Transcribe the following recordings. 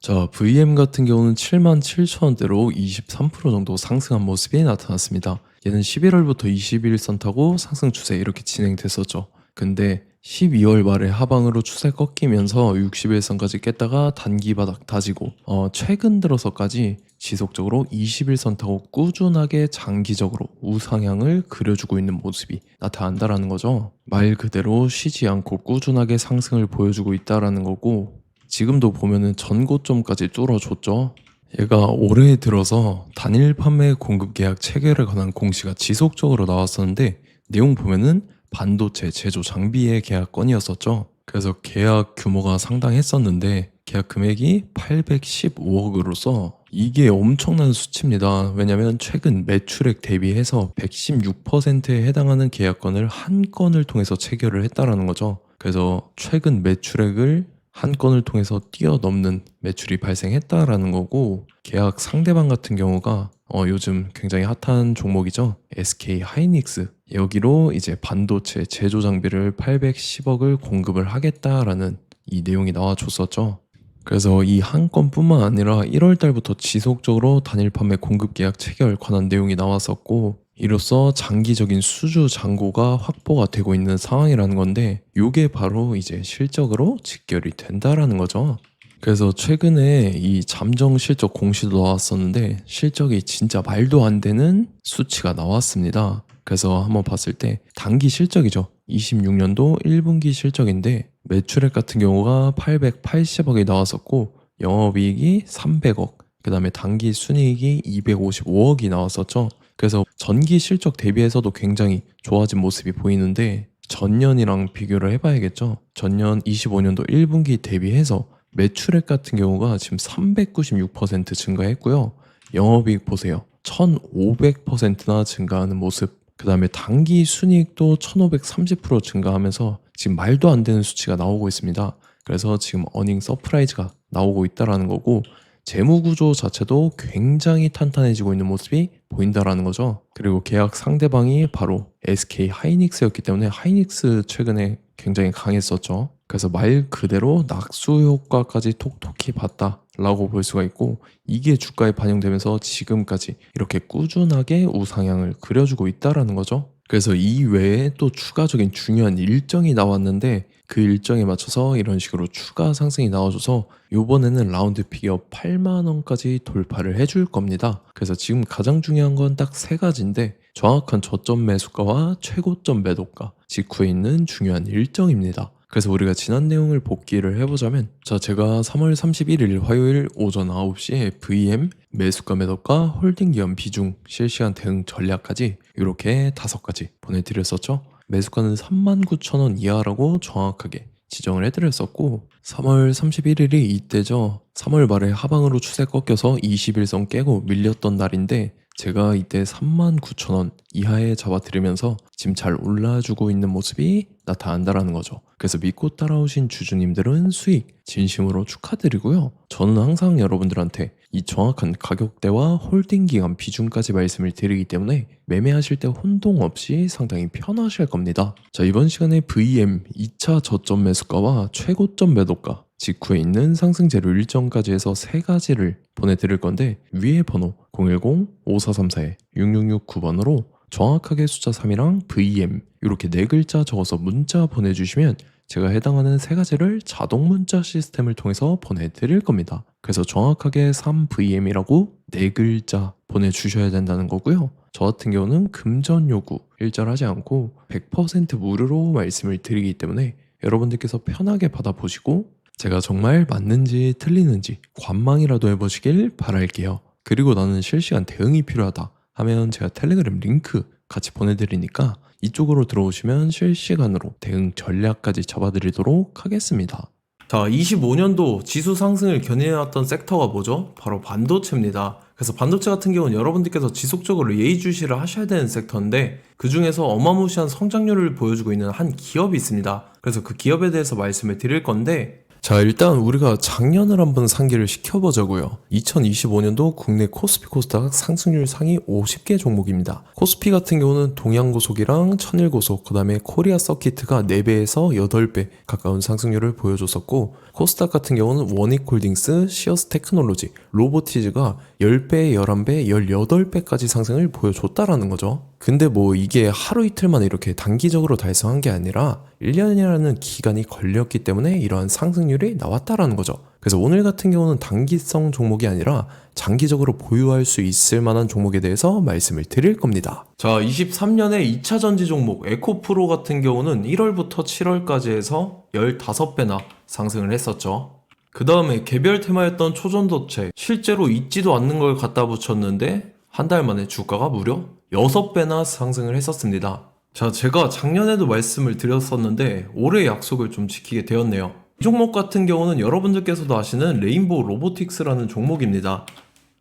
자, VM 같은 경우는 77,000원대로 23% 정도 상승한 모습이 나타났습니다. 얘는 11월부터 21일선 타고 상승 추세 이렇게 진행됐었죠. 근데 12월 말에 하방으로 추세 꺾이면서 60일선까지 깼다가 단기 바닥 다지고 최근 들어서까지 지속적으로 21선 타고 꾸준하게 장기적으로 우상향을 그려주고 있는 모습이 나타난다라는 거죠. 말 그대로 쉬지 않고 꾸준하게 상승을 보여주고 있다라는 거고, 지금도 보면은 전고점까지 뚫어줬죠. 얘가 올해 들어서 단일 판매 공급 계약 체결에 관한 공시가 지속적으로 나왔었는데, 내용 보면은 반도체 제조 장비의 계약건이었었죠. 그래서 계약 규모가 상당했었는데 계약 금액이 815억으로서 이게 엄청난 수치입니다. 왜냐면 최근 매출액 대비해서 116%에 해당하는 계약건을 한 건을 통해서 체결을 했다라는 거죠. 그래서 최근 매출액을 한 건을 통해서 뛰어넘는 매출이 발생했다라는 거고, 계약 상대방 같은 경우가 요즘 굉장히 핫한 종목이죠. SK 하이닉스. 여기로 이제 반도체 제조 장비를 810억을 공급을 하겠다라는 이 내용이 나와줬었죠. 그래서 이 한 건뿐만 아니라 1월 달부터 지속적으로 단일 판매 공급 계약 체결 관한 내용이 나왔었고, 이로써 장기적인 수주 잔고가 확보가 되고 있는 상황이라는 건데, 요게 바로 이제 실적으로 직결이 된다라는 거죠. 그래서 최근에 이 잠정 실적 공시도 나왔었는데 실적이 진짜 말도 안 되는 수치가 나왔습니다. 그래서 한번 봤을 때 단기 실적이죠. 26년도 1분기 실적인데 매출액 같은 경우가 880억이 나왔었고 영업이익이 300억, 그 다음에 단기 순이익이 255억이 나왔었죠. 그래서 전기 실적 대비해서도 굉장히 좋아진 모습이 보이는데, 전년이랑 비교를 해봐야겠죠. 전년 25년도 1분기 대비해서 매출액 같은 경우가 지금 396% 증가했고요. 영업이익 보세요. 1500%나 증가하는 모습. 그 다음에 단기 순이익도 1530% 증가하면서 지금 말도 안 되는 수치가 나오고 있습니다. 그래서 지금 어닝 서프라이즈가 나오고 있다라는 거고, 재무 구조 자체도 굉장히 탄탄해지고 있는 모습이 보인다라는 거죠. 그리고 계약 상대방이 바로 SK 하이닉스였기 때문에 하이닉스 최근에 굉장히 강했었죠. 그래서 말 그대로 낙수 효과까지 톡톡히 봤다라고 볼 수가 있고, 이게 주가에 반영되면서 지금까지 이렇게 꾸준하게 우상향을 그려주고 있다라는 거죠. 그래서 이 외에 또 추가적인 중요한 일정이 나왔는데, 그 일정에 맞춰서 이런 식으로 추가 상승이 나와줘서 요번에는 라운드 피겨 8만 원까지 돌파를 해줄 겁니다. 그래서 지금 가장 중요한 건 딱 세 가지인데, 정확한 저점 매수가와 최고점 매도가, 직후에 있는 중요한 일정입니다. 그래서 우리가 지난 내용을 복기를 해보자면, 자, 제가 3월 31일 화요일 오전 9시에 VM, 매수가 매도가, 홀딩 기업 비중, 실시간 대응 전략까지 이렇게 5가지 보내드렸었죠. 매수가는 39,000원 이하라고 정확하게 지정을 해드렸었고, 3월 31일이 이때죠. 3월 말에 하방으로 추세 꺾여서 21선 깨고 밀렸던 날인데, 제가 이때 39,000원 이하에 잡아드리면서 지금 잘 올라주고 있는 모습이 나타난다라는 거죠. 그래서 믿고 따라오신 주주님들은 수익 진심으로 축하드리고요. 저는 항상 여러분들한테 이 정확한 가격대와 홀딩 기간 비중까지 말씀을 드리기 때문에 매매하실 때 혼동 없이 상당히 편하실 겁니다. 자, 이번 시간에 VM 2차 저점 매수가와 최고점 매도가, 직후에 있는 상승재료 일정까지 해서 세 가지를 보내드릴 건데, 위에 번호 010-5434-6669번으로 정확하게 숫자 3이랑 VM 이렇게 네 글자 적어서 문자 보내주시면 제가 해당하는 세 가지를 자동 문자 시스템을 통해서 보내드릴 겁니다. 그래서 정확하게 3VM이라고 네 글자 보내주셔야 된다는 거고요. 저 같은 경우는 금전 요구 일절하지 않고 100% 무료로 말씀을 드리기 때문에 여러분들께서 편하게 받아보시고 제가 정말 맞는지 틀리는지 관망이라도 해보시길 바랄게요. 그리고 나는 실시간 대응이 필요하다 하면 제가 텔레그램 링크 같이 보내드리니까 이쪽으로 들어오시면 실시간으로 대응 전략까지 잡아드리도록 하겠습니다. 자, 25년도 지수 상승을 견인해왔던 섹터가 뭐죠? 바로 반도체입니다. 그래서 반도체 같은 경우는 여러분들께서 지속적으로 예의주시를 하셔야 되는 섹터인데, 그 중에서 어마무시한 성장률을 보여주고 있는 한 기업이 있습니다. 그래서 그 기업에 대해서 말씀을 드릴 건데, 자, 일단 우리가 작년을 한번 상기를 시켜보자고요. 2025년도 국내 코스피 코스닥 상승률 상위 50개 종목입니다. 코스피 같은 경우는 동양고속이랑 천일고속, 그 다음에 코리아 서키트가 4배에서 8배 가까운 상승률을 보여줬었고, 코스닥 같은 경우는 원익홀딩스, 시어스 테크놀로지, 로보티즈가 10배, 11배, 18배까지 상승을 보여줬다라는 거죠. 근데 뭐 이게 하루 이틀만 이렇게 단기적으로 달성한 게 아니라 1년이라는 기간이 걸렸기 때문에 이러한 상승률이 나왔다라는 거죠. 그래서 오늘 같은 경우는 단기성 종목이 아니라 장기적으로 보유할 수 있을 만한 종목에 대해서 말씀을 드릴 겁니다. 자, 23년에 2차 전지 종목 에코프로 같은 경우는 1월부터 7월까지 해서 15배나 상승을 했었죠. 그 다음에 개별 테마였던 초전도체, 실제로 있지도 않는 걸 갖다 붙였는데 한 달 만에 주가가 무려 6배나 상승을 했었습니다. 자, 제가 작년에도 말씀을 드렸었는데 올해 약속을 좀 지키게 되었네요. 이 종목 같은 경우는 여러분들께서도 아시는 레인보우 로보틱스라는 종목입니다.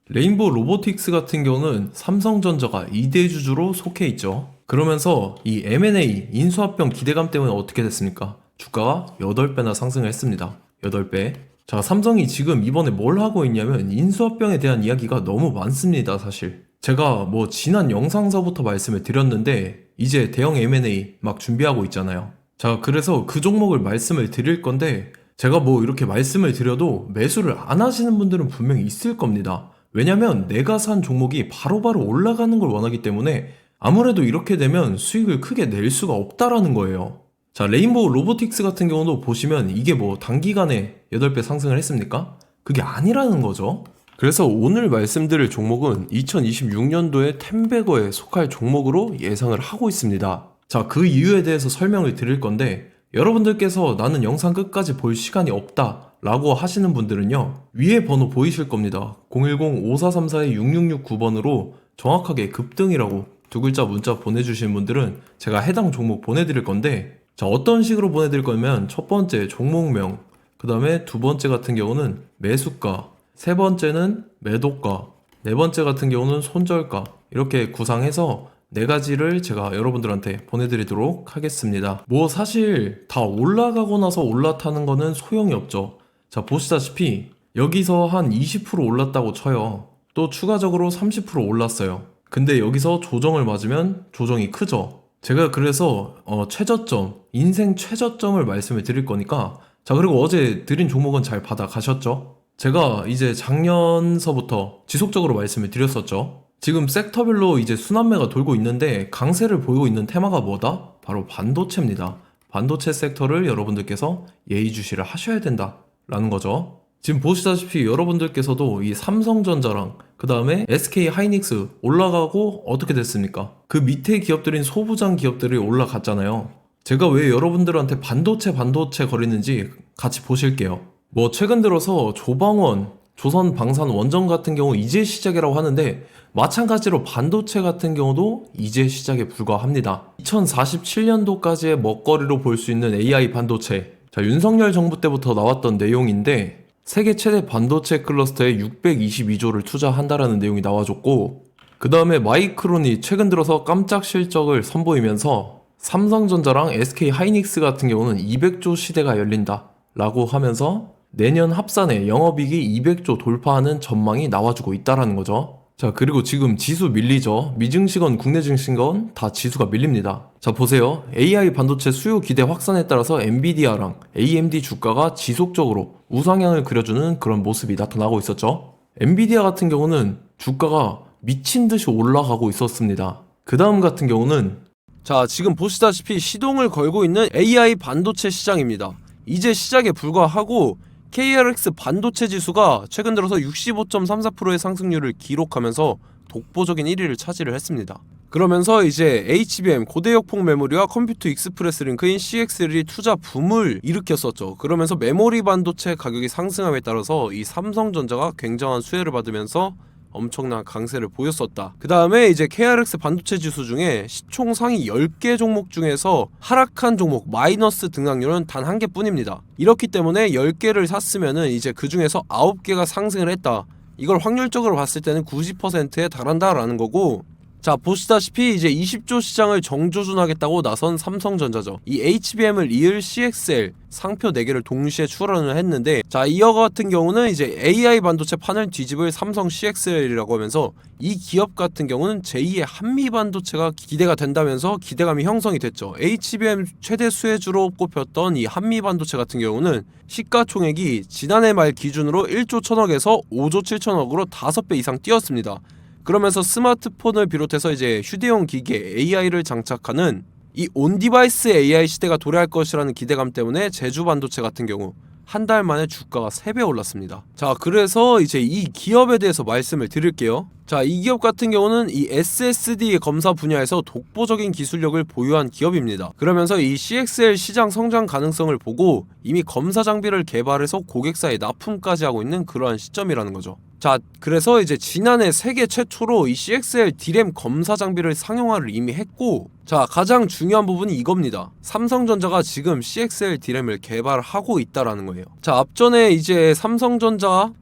레인보우 로보틱스 같은 경우는 삼성전자가 2대 주주로 속해 있죠. 그러면서 이 M&A 인수합병 기대감 때문에 어떻게 됐습니까? 주가가 8배나 상승을 했습니다. 8배. 자, 삼성이 지금 이번에 뭘 하고 있냐면 인수합병에 대한 이야기가 너무 많습니다, 사실. 제가 뭐 지난 영상서부터 말씀을 드렸는데 이제 대형 M&A 막 준비하고 있잖아요. 자, 그래서 그 종목을 말씀을 드릴 건데 제가 뭐 이렇게 말씀을 드려도 매수를 안 하시는 분들은 분명히 있을 겁니다. 왜냐면 내가 산 종목이 바로바로 올라가는 걸 원하기 때문에 아무래도 이렇게 되면 수익을 크게 낼 수가 없다라는 거예요. 자, 레인보우 로보틱스 같은 경우도 보시면 이게 뭐 단기간에 8배 상승을 했습니까? 그게 아니라는 거죠. 그래서 오늘 말씀드릴 종목은 2026년도에 템베거에 속할 종목으로 예상을 하고 있습니다. 자, 그 이유에 대해서 설명을 드릴 건데 여러분들께서 나는 영상 끝까지 볼 시간이 없다 라고 하시는 분들은요, 위에 번호 보이실 겁니다. 010-5434-6669번으로 정확하게 급등이라고 2글자 문자 보내주시는 분들은 제가 해당 종목 보내드릴 건데, 자, 어떤 식으로 보내드릴 거냐면 첫 번째 종목명, 그 다음에 두 번째 같은 경우는 매수가, 세 번째는 매도가, 네 번째 같은 경우는 손절가, 이렇게 구상해서 4가지를 제가 여러분들한테 보내드리도록 하겠습니다. 뭐 사실 다 올라가고 나서 올라타는 거는 소용이 없죠. 자, 보시다시피 여기서 한 20% 올랐다고 쳐요. 또 추가적으로 30% 올랐어요. 근데 여기서 조정을 맞으면 조정이 크죠. 제가 그래서 최저점, 인생 최저점을 말씀을 드릴 거니까, 자, 그리고 어제 드린 종목은 잘 받아 가셨죠? 제가 이제 작년서부터 지속적으로 말씀을 드렸었죠. 지금 섹터별로 이제 순환매가 돌고 있는데 강세를 보이고 있는 테마가 뭐다? 바로 반도체입니다. 반도체 섹터를 여러분들께서 예의주시를 하셔야 된다라는 거죠. 지금 보시다시피 여러분들께서도 이 삼성전자랑 그 다음에 SK 하이닉스 올라가고 어떻게 됐습니까? 그 밑에 기업들인 소부장 기업들이 올라갔잖아요. 제가 왜 여러분들한테 반도체 거리는지 같이 보실게요. 뭐 최근 들어서 조방원, 조선방산 원전 같은 경우 이제 시작이라고 하는데 마찬가지로 반도체 같은 경우도 이제 시작에 불과합니다. 2047년도까지의 먹거리로 볼 수 있는 AI 반도체. 자, 윤석열 정부 때부터 나왔던 내용인데 세계 최대 반도체 클러스터에 622조를 투자한다라는 내용이 나와줬고, 그 다음에 마이크론이 최근 들어서 깜짝 실적을 선보이면서 삼성전자랑 SK 하이닉스 같은 경우는 200조 시대가 열린다 라고 하면서 내년 합산에 영업이익이 200조 돌파하는 전망이 나와주고 있다라는 거죠. 자, 그리고 지금 지수 밀리죠. 미증시건 국내 증시건 다 지수가 밀립니다. 자, 보세요. AI 반도체 수요 기대 확산에 따라서 엔비디아랑 AMD 주가가 지속적으로 우상향을 그려주는 그런 모습이 나타나고 있었죠. 엔비디아 같은 경우는 주가가 미친 듯이 올라가고 있었습니다. 그 다음 같은 경우는, 자, 지금 보시다시피 시동을 걸고 있는 AI 반도체 시장입니다. 이제 시작에 불과하고 KRX 반도체 지수가 최근 들어서 65.34%의 상승률을 기록하면서 독보적인 1위를 차지를 했습니다. 그러면서 이제 HBM 고대역폭 메모리와 컴퓨터 익스프레스 링크인 CXL이 투자 붐을 일으켰었죠. 그러면서 메모리 반도체 가격이 상승함에 따라서 이 삼성전자가 굉장한 수혜를 받으면서 엄청난 강세를 보였었다. 그 다음에 이제 KRX 반도체 지수 중에 시총 상위 10개 종목 중에서 하락한 종목 마이너스 등락률은 단 1개뿐입니다. 이렇기 때문에 10개를 샀으면은 이제 그 중에서 9개가 상승을 했다. 이걸 확률적으로 봤을 때는 90%에 달한다라는 거고, 자, 보시다시피 이제 20조 시장을 정조준하겠다고 나선 삼성전자죠. 이 HBM을 이을 CXL 상표 4개를 동시에 출원을 했는데, 자, 이어 같은 경우는 이제 AI 반도체 판을 뒤집을 삼성 CXL이라고 하면서 이 기업 같은 경우는 제2의 한미 반도체가 기대가 된다면서 기대감이 형성이 됐죠. HBM 최대 수혜주로 꼽혔던 이 한미 반도체 같은 경우는 시가총액이 지난해 말 기준으로 1조 1000억에서 5조 7천억으로 5배 이상 뛰었습니다. 그러면서 스마트폰을 비롯해서 이제 휴대용 기기에 AI를 장착하는 이 온디바이스 AI 시대가 도래할 것이라는 기대감 때문에 제주 반도체 같은 경우 한 달 만에 주가가 3배 올랐습니다. 자, 그래서 이제 이 기업에 대해서 말씀을 드릴게요. 자, 이 기업 같은 경우는 이 SSD 검사 분야에서 독보적인 기술력을 보유한 기업입니다. 그러면서 이 CXL 시장 성장 가능성을 보고 이미 검사 장비를 개발해서 고객사에 납품까지 하고 있는 그러한 시점이라는 거죠. 자, 그래서 이제 지난해 세계 최초로 이 CXL D램 검사 장비를 상용화를 이미 했고, 자, 가장 중요한 부분이 이겁니다. 삼성전자가 지금 CXL D램을 개발하고 있다라는 거예요. 자, 앞전에 이제 삼성전자가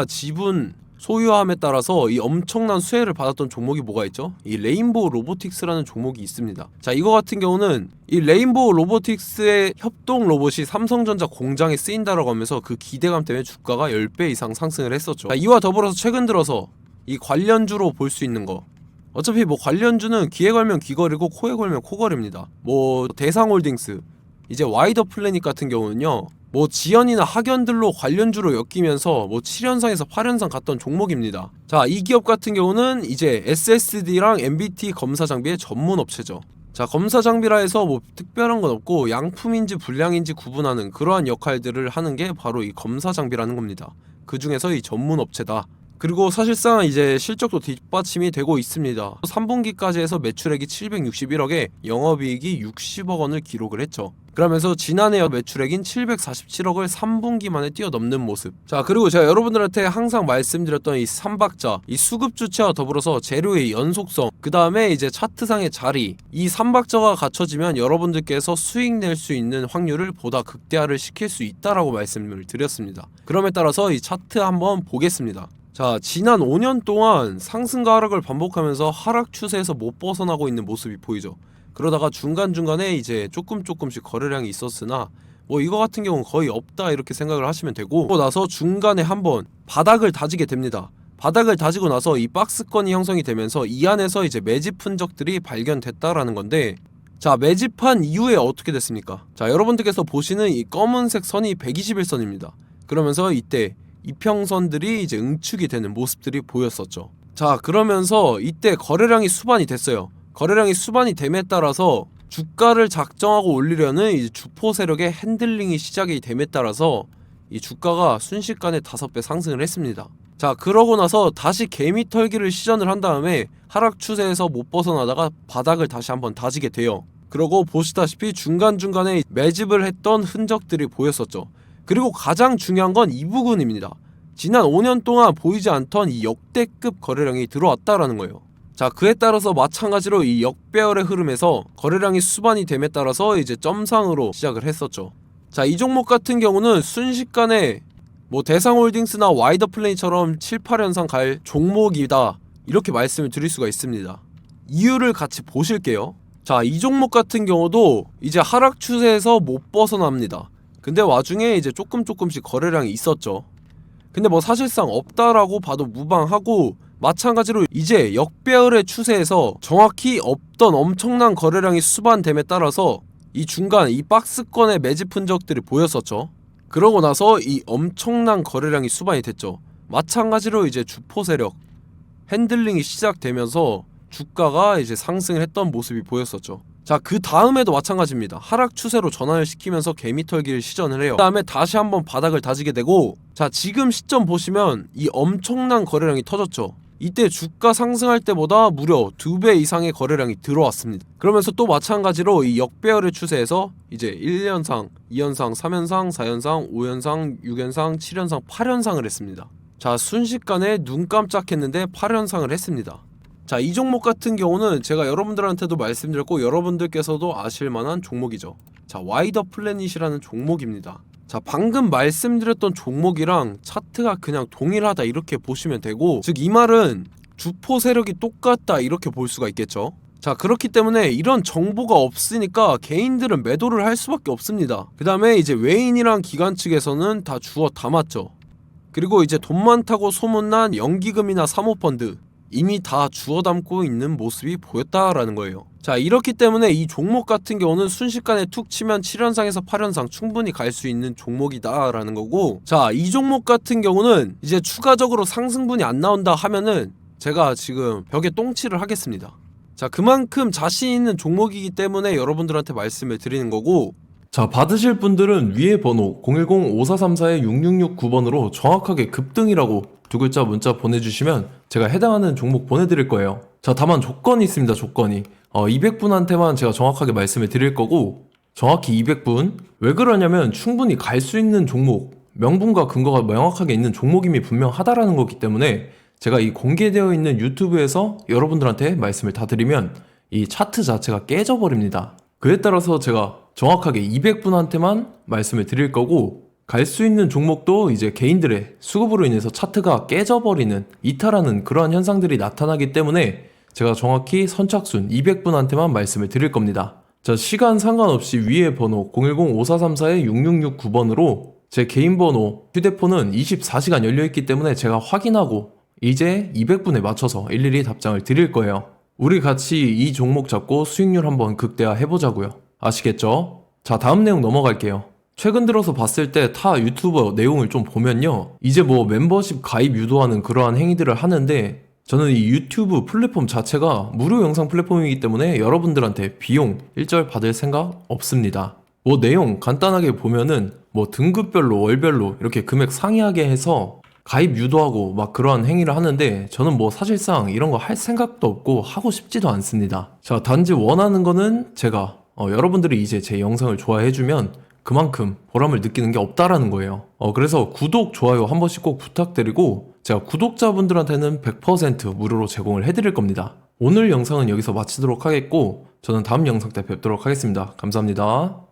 지분 소유함에 따라서 이 엄청난 수혜를 받았던 종목이 뭐가 있죠? 이 레인보우 로보틱스라는 종목이 있습니다. 자, 이거 같은 경우는 이 레인보우 로보틱스의 협동 로봇이 삼성전자 공장에 쓰인다라고 하면서 그 기대감 때문에 주가가 10배 이상 상승을 했었죠. 자, 이와 더불어서 최근 들어서 이 관련주로 볼 수 있는 거, 어차피 뭐 관련주는 귀에 걸면 귀걸이고 코에 걸면 코걸입니다. 뭐 대상홀딩스, 이제 와이더 플래닛 같은 경우는요, 뭐 지연이나 학연들로 관련주로 엮이면서 뭐 7연상에서 8연상 갔던 종목입니다. 자, 이 기업 같은 경우는 이제 SSD랑 MBT 검사 장비의 전문 업체죠. 자, 검사 장비라 해서 뭐 특별한 건 없고 양품인지 불량인지 구분하는 그러한 역할들을 하는 게 바로 이 검사 장비라는 겁니다. 그 중에서 이 전문 업체다. 그리고 사실상 이제 실적도 뒷받침이 되고 있습니다. 3분기까지 해서 매출액이 761억에 영업이익이 60억 원을 기록을 했죠. 그러면서 지난해 매출액인 747억을 3분기 만에 뛰어넘는 모습. 자, 그리고 제가 여러분들한테 항상 말씀드렸던 이 3박자, 이 수급 주체와 더불어서 재료의 연속성, 그 다음에 이제 차트상의 자리, 이 3박자가 갖춰지면 여러분들께서 수익 낼 수 있는 확률을 보다 극대화를 시킬 수 있다라고 말씀을 드렸습니다. 그럼에 따라서 이 차트 한번 보겠습니다. 자, 지난 5년 동안 상승과 하락을 반복하면서 하락 추세에서 못 벗어나고 있는 모습이 보이죠. 그러다가 중간중간에 이제 조금씩 거래량이 있었으나 뭐 이거 같은 경우는 거의 없다 이렇게 생각을 하시면 되고, 그러고 나서 중간에 한번 바닥을 다지게 됩니다. 바닥을 다지고 나서 이 박스권이 형성이 되면서 이 안에서 이제 매집 흔적들이 발견됐다라는 건데, 자, 매집한 이후에 어떻게 됐습니까? 자, 여러분들께서 보시는 이 검은색 선이 121선입니다. 그러면서 이때 이평선들이 이제 응축이 되는 모습들이 보였었죠. 자, 그러면서 이때 거래량이 수반이 됐어요. 거래량이 수반이 됨에 따라서 주가를 작정하고 올리려는 이 주포 세력의 핸들링이 시작이 됨에 따라서 이 주가가 순식간에 5배 상승을 했습니다. 자, 그러고 나서 다시 개미 털기를 시전을 한 다음에 하락 추세에서 못 벗어나다가 바닥을 다시 한번 다지게 돼요. 그러고 보시다시피 중간중간에 매집을 했던 흔적들이 보였었죠. 그리고 가장 중요한 건 이 부분입니다. 지난 5년 동안 보이지 않던 이 역대급 거래량이 들어왔다라는 거예요. 자, 그에 따라서 마찬가지로 이 역배열의 흐름에서 거래량이 수반이 됨에 따라서 이제 점상으로 시작을 했었죠. 자, 이 종목 같은 경우는 순식간에 뭐 대상홀딩스나 와이더 플래닛처럼 7, 8연상 갈 종목이다 이렇게 말씀을 드릴 수가 있습니다. 이유를 같이 보실게요. 자, 이 종목 같은 경우도 이제 하락 추세에서 못 벗어납니다. 근데 와중에 이제 조금씩 거래량이 있었죠. 근데 뭐 사실상 없다라고 봐도 무방하고, 마찬가지로 이제 역배열의 추세에서 정확히 없던 엄청난 거래량이 수반됨에 따라서 이 중간 이 박스권의 매집 흔적들이 보였었죠. 그러고 나서 이 엄청난 거래량이 수반이 됐죠. 마찬가지로 이제 주포 세력 핸들링이 시작되면서 주가가 이제 상승을 했던 모습이 보였었죠. 자, 그 다음에도 마찬가지입니다. 하락 추세로 전환을 시키면서 개미털기를 시전을 해요. 그 다음에 다시 한번 바닥을 다지게 되고, 자, 지금 시점 보시면 이 엄청난 거래량이 터졌죠. 이때 주가 상승할 때보다 무려 2배 이상의 거래량이 들어왔습니다. 그러면서 또 마찬가지로 이 역배열의 추세에서 이제 1연상, 2연상, 3연상, 4연상, 5연상, 6연상, 7연상, 8연상을 했습니다. 자, 순식간에 눈 깜짝했는데 8연상을 했습니다. 자, 이 종목 같은 경우는 제가 여러분들한테도 말씀드렸고 여러분들께서도 아실만한 종목이죠. 자, 와이더 플래닛이라는 종목입니다. 자, 방금 말씀드렸던 종목이랑 차트가 그냥 동일하다 이렇게 보시면 되고, 즉 이 말은 주포 세력이 똑같다 이렇게 볼 수가 있겠죠. 자, 그렇기 때문에 이런 정보가 없으니까 개인들은 매도를 할 수밖에 없습니다. 그 다음에 이제 외인이랑 기관 측에서는 다 주워 담았죠. 그리고 이제 돈 많다고 소문난 연기금이나 사모펀드 이미 다 주워 담고 있는 모습이 보였다라는 거예요. 자, 이렇기 때문에 이 종목 같은 경우는 순식간에 툭 치면 7연상에서 8연상 충분히 갈 수 있는 종목이다라는 거고, 자, 이 종목 같은 경우는 이제 추가적으로 상승분이 안 나온다 하면은 제가 지금 벽에 똥칠을 하겠습니다. 자, 그만큼 자신 있는 종목이기 때문에 여러분들한테 말씀을 드리는 거고, 자, 받으실 분들은 위에 번호 010-5434-6669번으로 정확하게 급등이라고 두 글자 문자 보내주시면 제가 해당하는 종목 보내드릴 거예요. 자, 다만 조건이 있습니다. 조건이 200분한테만 제가 정확하게 말씀을 드릴 거고, 정확히 200분. 왜 그러냐면 충분히 갈 수 있는 종목, 명분과 근거가 명확하게 있는 종목임이 분명하다라는 거기 때문에 제가 이 공개되어 있는 유튜브에서 여러분들한테 말씀을 다 드리면 이 차트 자체가 깨져버립니다. 그에 따라서 제가 정확하게 200분한테만 말씀을 드릴 거고, 갈 수 있는 종목도 이제 개인들의 수급으로 인해서 차트가 깨져버리는, 이탈하는 그러한 현상들이 나타나기 때문에 제가 정확히 선착순 200분한테만 말씀을 드릴 겁니다. 자, 시간 상관없이 위에 번호 010-5434-6669번으로 제 개인 번호, 휴대폰은 24시간 열려있기 때문에 제가 확인하고 이제 200분에 맞춰서 일일이 답장을 드릴 거예요. 우리 같이 이 종목 잡고 수익률 한번 극대화 해보자고요. 아시겠죠? 자, 다음 내용 넘어갈게요. 최근 들어서 봤을 때 타 유튜버 내용을 좀 보면요, 이제 뭐 멤버십 가입 유도하는 그러한 행위들을 하는데, 저는 이 유튜브 플랫폼 자체가 무료 영상 플랫폼이기 때문에 여러분들한테 비용 일절 받을 생각 없습니다. 뭐 내용 간단하게 보면은 뭐 등급별로 월별로 이렇게 금액 상이하게 해서 가입 유도하고 막 그러한 행위를 하는데, 저는 뭐 사실상 이런 거 할 생각도 없고 하고 싶지도 않습니다. 자, 단지 원하는 거는 제가 여러분들이 이제 제 영상을 좋아해주면 그만큼 보람을 느끼는 게 없다라는 거예요. 그래서 구독, 좋아요 한 번씩 꼭 부탁드리고, 제가 구독자분들한테는 100% 무료로 제공을 해드릴 겁니다. 오늘 영상은 여기서 마치도록 하겠고, 저는 다음 영상 때 뵙도록 하겠습니다. 감사합니다.